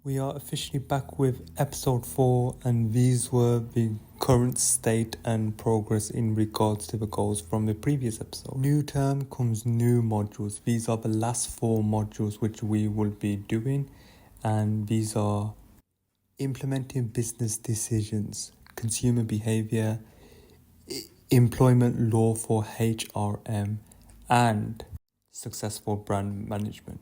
We are officially back with episode 4, and these were the current state and progress in regards to the goals from the previous episode. New term comes new modules. These are the last 4 modules which we will be doing, and these are implementing business decisions, consumer behavior, employment law for HRM, and successful brand management.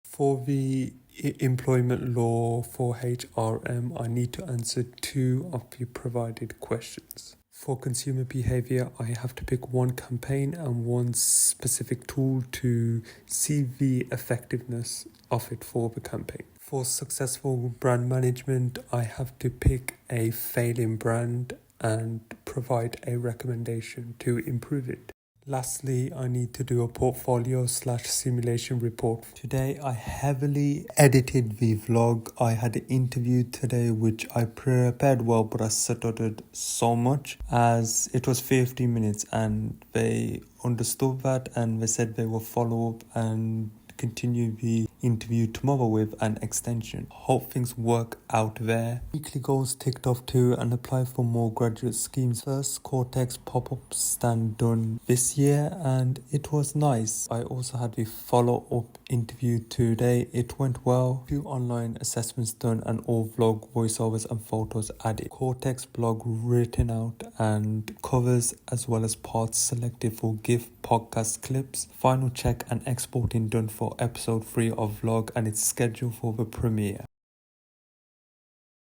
For the employment law for HRM, I need to answer 2 of the provided questions. For consumer behavior, I have to pick one campaign and one specific tool to see the effectiveness of it for the campaign. For successful brand management, I have to pick a failing brand and provide a recommendation to improve it. Lastly, I need to do a portfolio/simulation report. Today, I heavily edited the vlog. I had an interview today, which I prepared well, but I stuttered so much as it was 15 minutes, and they understood that, and they said they will follow up and continue the interview tomorrow with an extension. Hope things work out there. Weekly goals ticked off too, and apply for more graduate schemes. First Cortex pop-up stand done this year, and it was nice. I also had the follow-up interview today. It went well. 2 online assessments done, and all vlog voiceovers and photos added. Cortex blog written out and covers as well as parts selected for GIF podcast clips. Final check and exporting done for episode 3 of vlog, and it's scheduled for the premiere.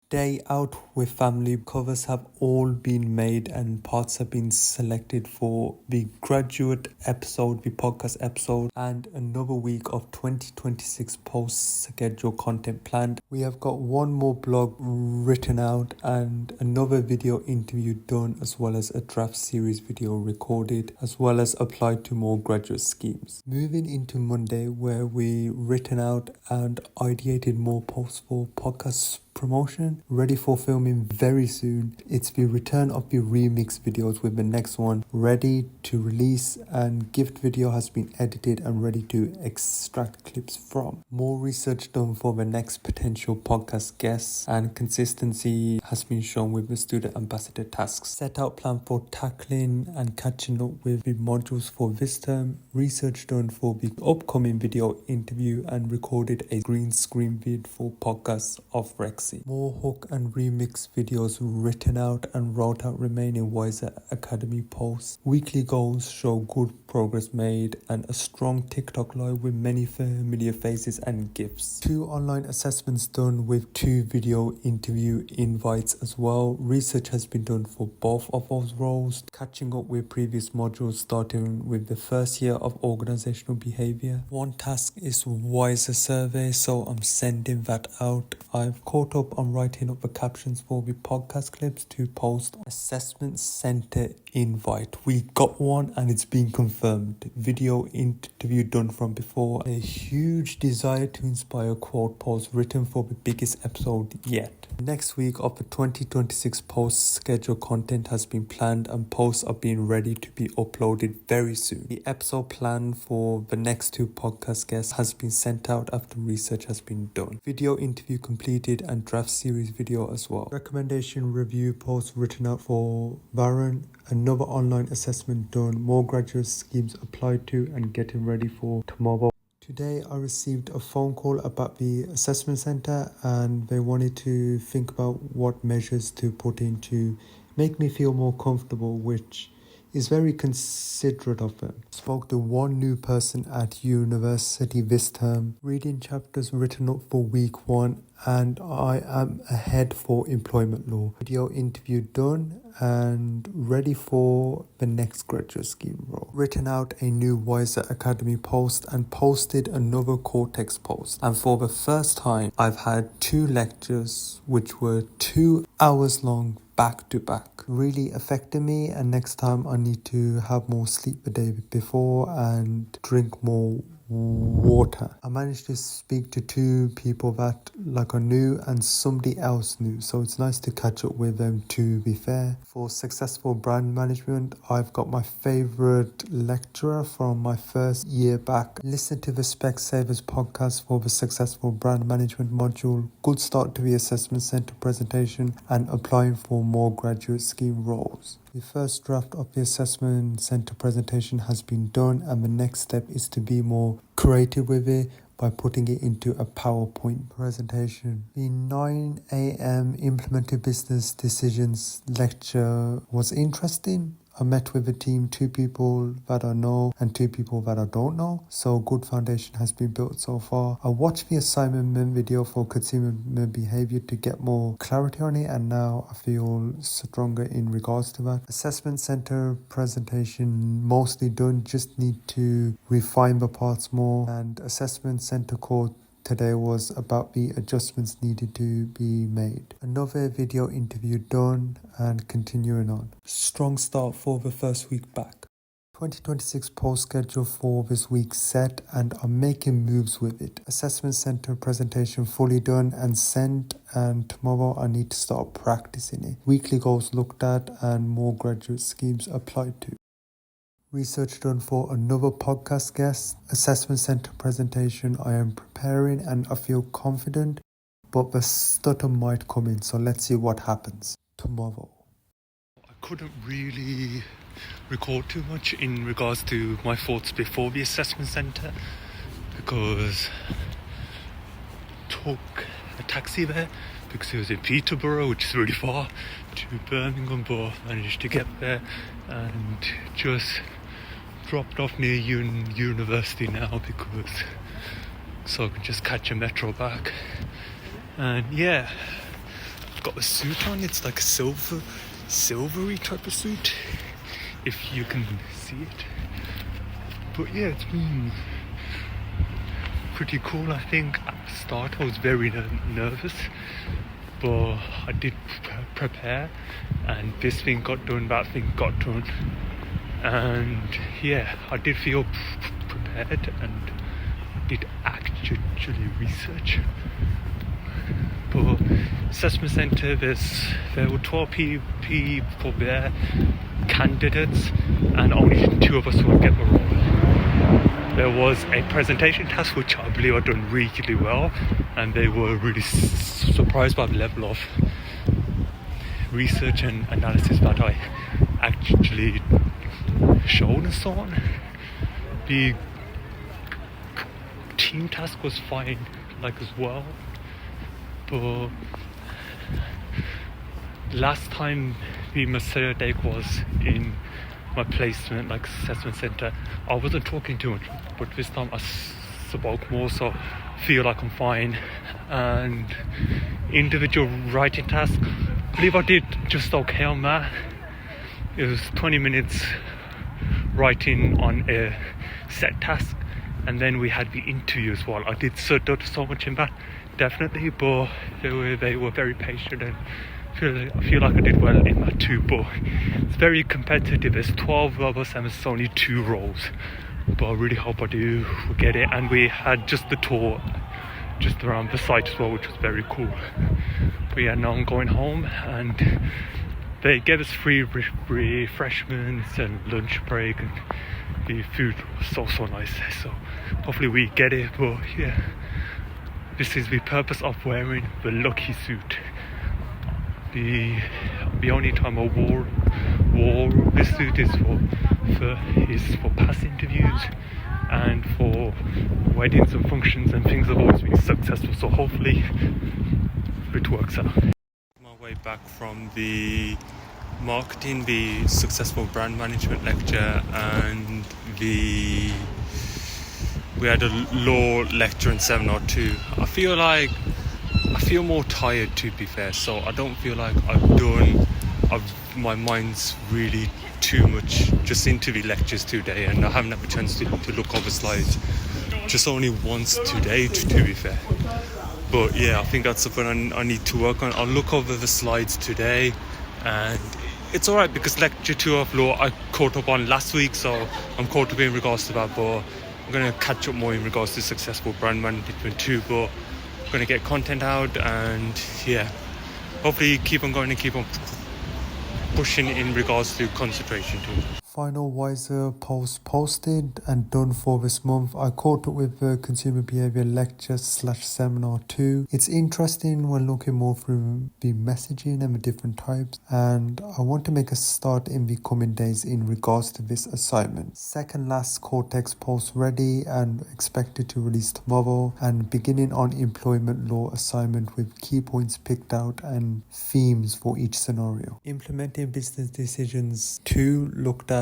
Day out with family. Covers have all been made and parts have been selected for the graduate episode, the podcast episode, and another week of 2026 post schedule content planned. We have got 1 more blog written out and another video interview done, as well as a draft series video recorded, as well as applied to more graduate schemes. Moving into Monday, where we written out and ideated more posts for podcast promotion, ready for filming very soon. It's the return of the remix videos, with the next one ready to release, and gift video has been edited and ready to extract clips from. More research done for the next potential podcast guests, and consistency has been shown with the student ambassador tasks. Set out plan for tackling and catching up with the modules for this term. Research done for the upcoming video interview, and recorded a green screen vid for podcasts of Rex. More hook and remix videos written out and wrote out remaining Wiser Academy posts. Weekly goals show good progress made, and a strong TikTok live with many familiar faces and gifts. 2 online assessments done with 2 video interview invites as well. Research has been done for both of those roles. Catching up with previous modules, starting with the first year of organizational behavior. 1 task is Wiser survey, so I'm sending that out. I've caught up on writing up the captions for the podcast clips to post. Assessment center invite. We got one and it's been confirmed. Video interview done from before. A huge desire to inspire quote post written for the biggest episode yet. Next week of the 2026 post schedule content has been planned, and posts are being ready to be uploaded very soon. The episode plan for the next 2 podcast guests has been sent out after research has been done. Video interview completed and draft series video as well. Recommendation review post written out for Varan. Another online assessment done. More graduate schemes applied to and getting ready for tomorrow. Today I received a phone call about the assessment center, and they wanted to think about what measures to put in to make me feel more comfortable, which is very considerate of them. Spoke to 1 new person at university this term. Reading chapters written up for week 1, and I am ahead for employment law. Video interview done and ready for the next graduate scheme role. Written out a new Wiser Academy post and posted another Cortex post. And for the first time, I've had 2 lectures which were 2 hours long, back to back. Really affected me, and next time I need to have more sleep the day before and drink more water. I managed to speak to 2 people that are new and somebody else new, so it's nice to catch up with them. To be fair, for successful brand management, I've got my favorite lecturer from my first year back. Listen to the Specsavers podcast for the successful brand management module, good start to the assessment center presentation, and applying for more graduate scheme roles. The first draft of the assessment center presentation has been done, and the next step is to be more creative with it by putting it into a PowerPoint presentation. The 9 a.m. implemented business decisions lecture was interesting. I met with a team, 2 people that I know and 2 people that I don't know. So good foundation has been built so far. I watched the assignment video for consumer behavior to get more clarity on it, and now I feel stronger in regards to that. Assessment center presentation mostly done, just need to refine the parts more. And assessment center core today was about the adjustments needed to be made. Another video interview done and continuing on. Strong start for the first week back. 2026 post schedule for this week set, and I'm making moves with it. Assessment center presentation fully done and sent, and tomorrow I need to start practicing it. Weekly goals looked at and more graduate schemes applied to. Research done for another podcast guest. Assessment center presentation I am preparing and I feel confident, but the stutter might come in, so let's see what happens tomorrow. I couldn't really record too much in regards to my thoughts before the assessment center because I took a taxi there because it was in Peterborough, which is really far, to Birmingham, but managed to get there and just dropped off near university now because so I can just catch a metro back. And yeah, I've got a suit on. It's like a silvery type of suit, if you can see it. But yeah, it's been pretty cool. I think at the start I was very nervous, but I did prepare, and this thing got done, that thing got done. And yeah, I did feel prepared and did actually research. But assessment centre, there were 12 people there, candidates, and only 2 of us would get the role. There was a presentation task which I believe I'd done really well, and they were really surprised by the level of research and analysis that I actually showed and so on. The team task was fine as well, but last time the mistake was in my placement assessment center. I wasn't talking too much, but this time I spoke more, so I feel like I'm fine. And individual writing task, I believe I did just okay on that. It was 20 minutes writing on a set task, and then we had the interview as well. I did so much in that, definitely, but they were very patient, and I feel like I did well in that too. But it's very competitive. There's 12 of us and there's only 2 roles, but I really hope I do get it. And we had just the tour just around the site as well, which was very cool. But yeah, now I'm going home, and they gave us free refreshments and lunch break, and the food was so nice, so hopefully we get it. But yeah, this is the purpose of wearing the lucky suit. The only time I wore this suit is for past interviews and for weddings and functions, and things have always been successful, so hopefully it works out. My way back from the marketing, the successful brand management lecture, and we had a law lecture in seminar too. I feel more tired, to be fair, so I don't feel like my mind's really too much just into the lectures today, and I haven't had a chance to look over slides just only once today, to be fair. But yeah, I think that's something I need to work on. I'll look over the slides today, and it's alright because lecture 2 of law I caught up on last week, so I'm caught up in regards to that. But I'm going to catch up more in regards to successful brand management too, but I'm going to get content out and hopefully keep on going and keep on pushing in regards to concentration too. Final Wiser post posted and done for this month. I caught up with the consumer behavior lecture / seminar too. It's interesting when looking more through the messaging and the different types, and I want to make a start in the coming days in regards to this assignment. Second last Cortex post ready and expected to release tomorrow, and beginning on employment law assignment with key points picked out and themes for each scenario. Implementing business decisions 2 looked at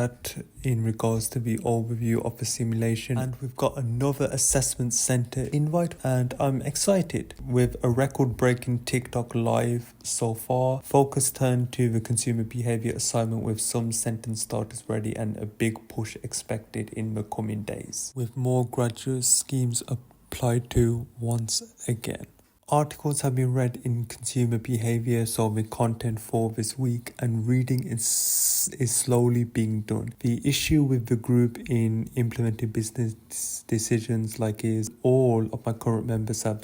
in regards to the overview of the simulation, and we've got another assessment center invite, and I'm excited with a record-breaking TikTok live so far. Focus turned to the consumer behavior assignment with some sentence starters ready and a big push expected in the coming days, with more graduate schemes applied to once again. Articles have been read in consumer behavior solving content for this week, and reading is slowly being done. The issue with the group in implementing business decisions is all of my current members have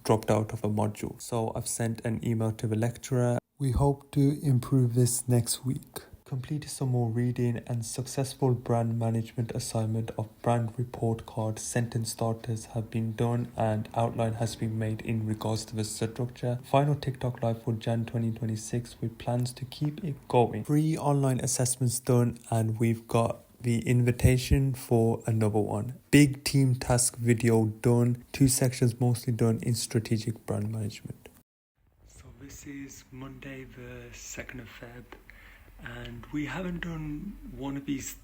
dropped out of a module. So I've sent an email to the lecturer. We hope to improve this next week. Completed some more reading and successful brand management assignment of brand report card sentence starters have been done, and outline has been made in regards to the structure. Final TikTok live for Jan 2026 with plans to keep it going. 3 online assessments done, and we've got the invitation for another one. Big team task video done. 2 sections mostly done in strategic brand management. So this is Monday the 2nd of Feb. And we haven't done one of these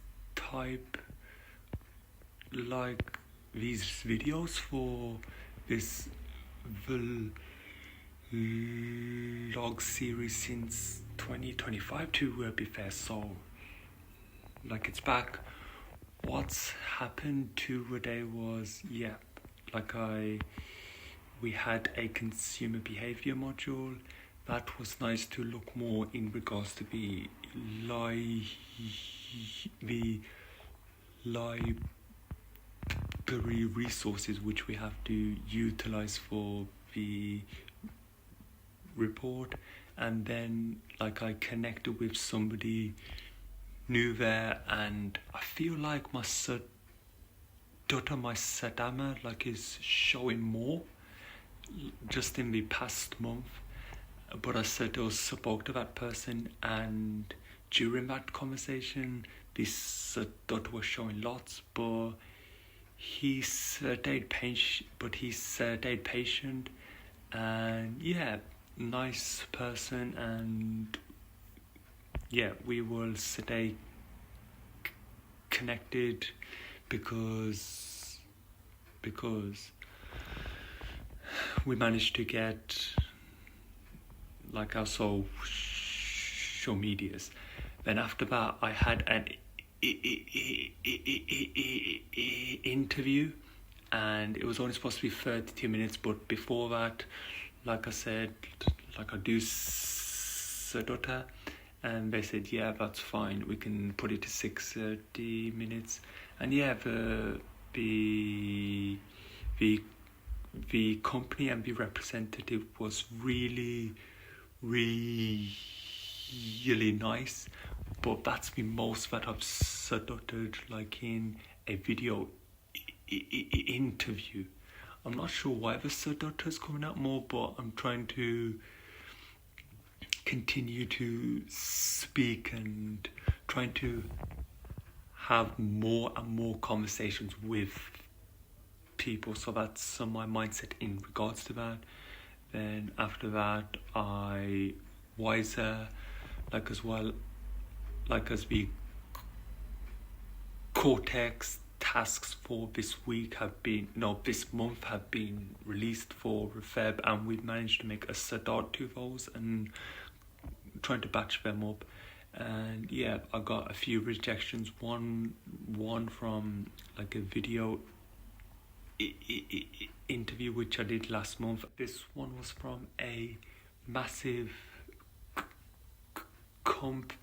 these videos for this vlog series since 2025 to be fair. So it's back. What's happened today was we had a consumer behavior module. That was nice to look more in regards to the library resources which we have to utilize for the report. And then I connected with somebody new there, and I feel like my Sadama is showing more just in the past month. But I said I spoke to that person, and during that conversation, this daughter was showing lots, but he stayed patient, and nice person, and we will stay connected because we managed to get our social medias. Then after that, I had an interview, and it was only supposed to be 32 minutes, but before that, I said, I do Sadota, and they said, that's fine, we can put it to 6:30 minutes. And the company and the representative was really nice, but that's the most that I've stuttered in a video interview. I'm not sure why the stutter's coming out more, but I'm trying to continue to speak and trying to have more and more conversations with people. So that's my mindset in regards to that. Then after that, I wiser as the Cortex tasks for this month have been released for Feb, and we've managed to make a start to those and trying to batch them up. And I got a few rejections. One from a video interview which I did last month. This one was from a massive company,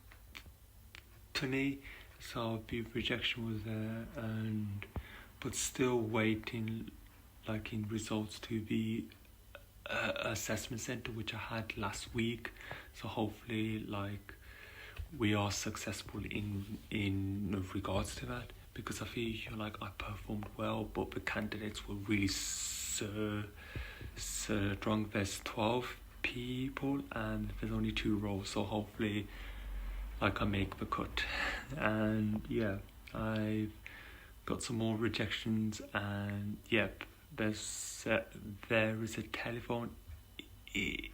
so the rejection was there. And but still waiting like in results to the assessment center which I had last week. So hopefully like we are successful in regards to that, because I feel like I performed well, but the candidates were really so strong. There's 12 people and there's only 2 roles, so hopefully like I make the cut. And yeah, I've got some more rejections, and yep, there is a telephone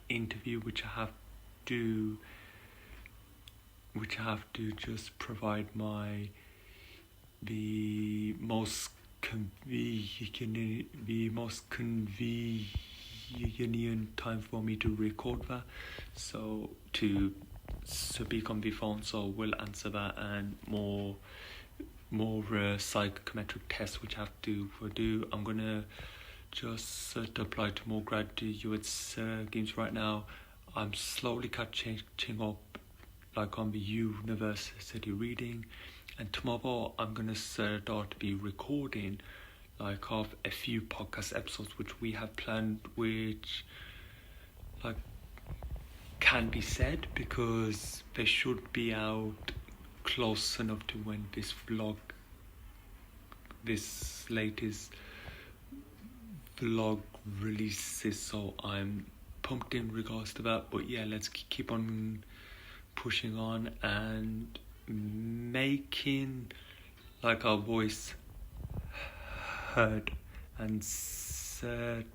interview which I have to just provide the most convenient time for me to record that, so to speak on the phone. So we'll answer that, and more psychometric tests which I have to do. I'm gonna just apply to more graduate schemes right now. I'm slowly catching up like on the university reading, and tomorrow I'm gonna start to be recording like of a few podcast episodes which we have planned, which like can be said because they should be out close enough to when this latest vlog releases, so I'm pumped in regards to that. But yeah, let's keep on pushing on and making like our voice heard and stand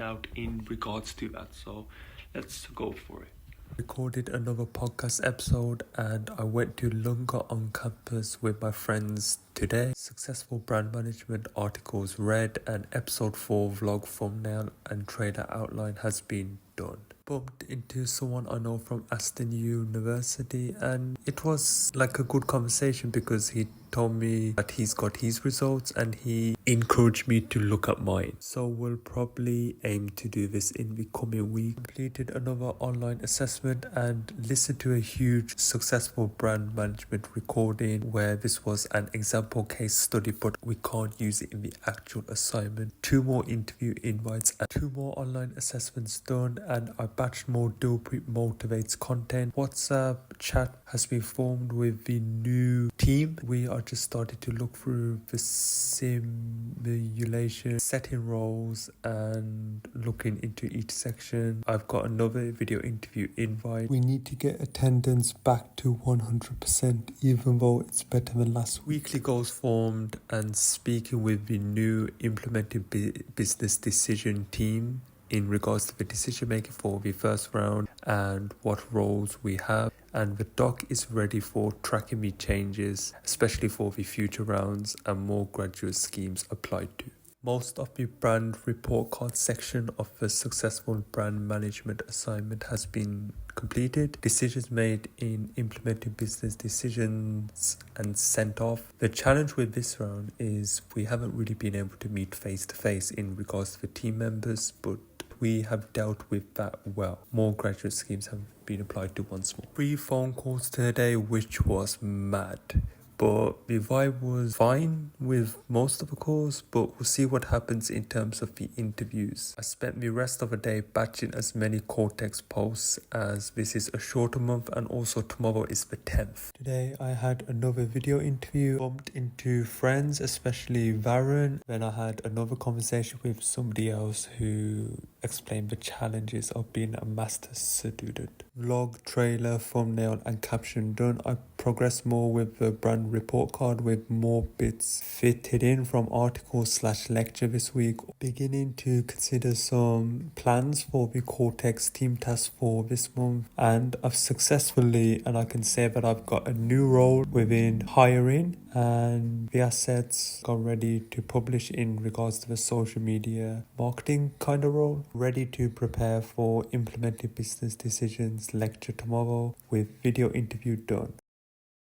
out in regards to that. So let's go for it. Recorded another podcast episode, and I went to Lunga on campus with my friends today. Successful brand management articles read, and episode 4 vlog thumbnail and trailer outline has been done. Bumped into someone I know from Aston University, and it was like a good conversation because he told me that he's got his results and he encouraged me to look at mine. So we'll probably aim to do this in the coming week. Completed another online assessment and listened to a huge successful brand management recording where this was an example case study, but we can't use it in the actual assignment. 2 more interview invites and 2 more online assessments done, and I batched more Dilpreet Motivates content. WhatsApp chat has been formed with the new team. We are just started to look through the simulation, setting roles and looking into each section. I've got another video interview invite. We need to get attendance back to 100%, even though it's better than last week. Weekly goals formed and speaking with the new implemented business decision team in regards to the decision making for the first round and what roles we have, and the doc is ready for tracking me changes, especially for the future rounds and more graduate schemes applied to. Most of the brand report card section of the successful brand management assignment has been completed. Decisions made in implementing business decisions and sent off. The challenge with this round is we haven't really been able to meet face to face in regards to the team members, but we have dealt with that well. More graduate schemes have been applied to once more. 3 phone calls today, which was mad. But the vibe was fine with most of the calls, but we'll see what happens in terms of the interviews. I spent the rest of the day batching as many Cortex posts as this is a shorter month, and also tomorrow is the 10th. Today I had another video interview, bumped into friends, especially Varun. Then I had another conversation with somebody else who explained the challenges of being a master's student. Vlog, trailer, thumbnail and caption done. I progressed more with the brand report card with more bits fitted in from article/lecture this week. Beginning to consider some plans for the Cortex team task for this month, and I've successfully, and I can say that I've got a new role within hiring, and the assets got ready to publish in regards to the social media marketing kind of role. Ready to prepare for implementing business decisions lecture tomorrow with video interview done.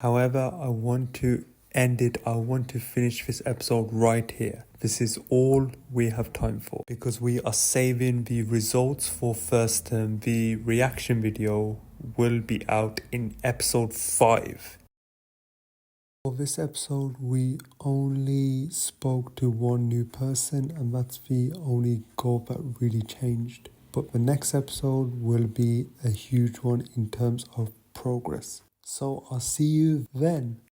However, I want to finish this episode right here. This is all we have time for because we are saving the results for first term. The reaction video will be out in episode 5. For this episode, we only spoke to one new person, and that's the only goal that really changed. But the next episode will be a huge one in terms of progress. So I'll see you then.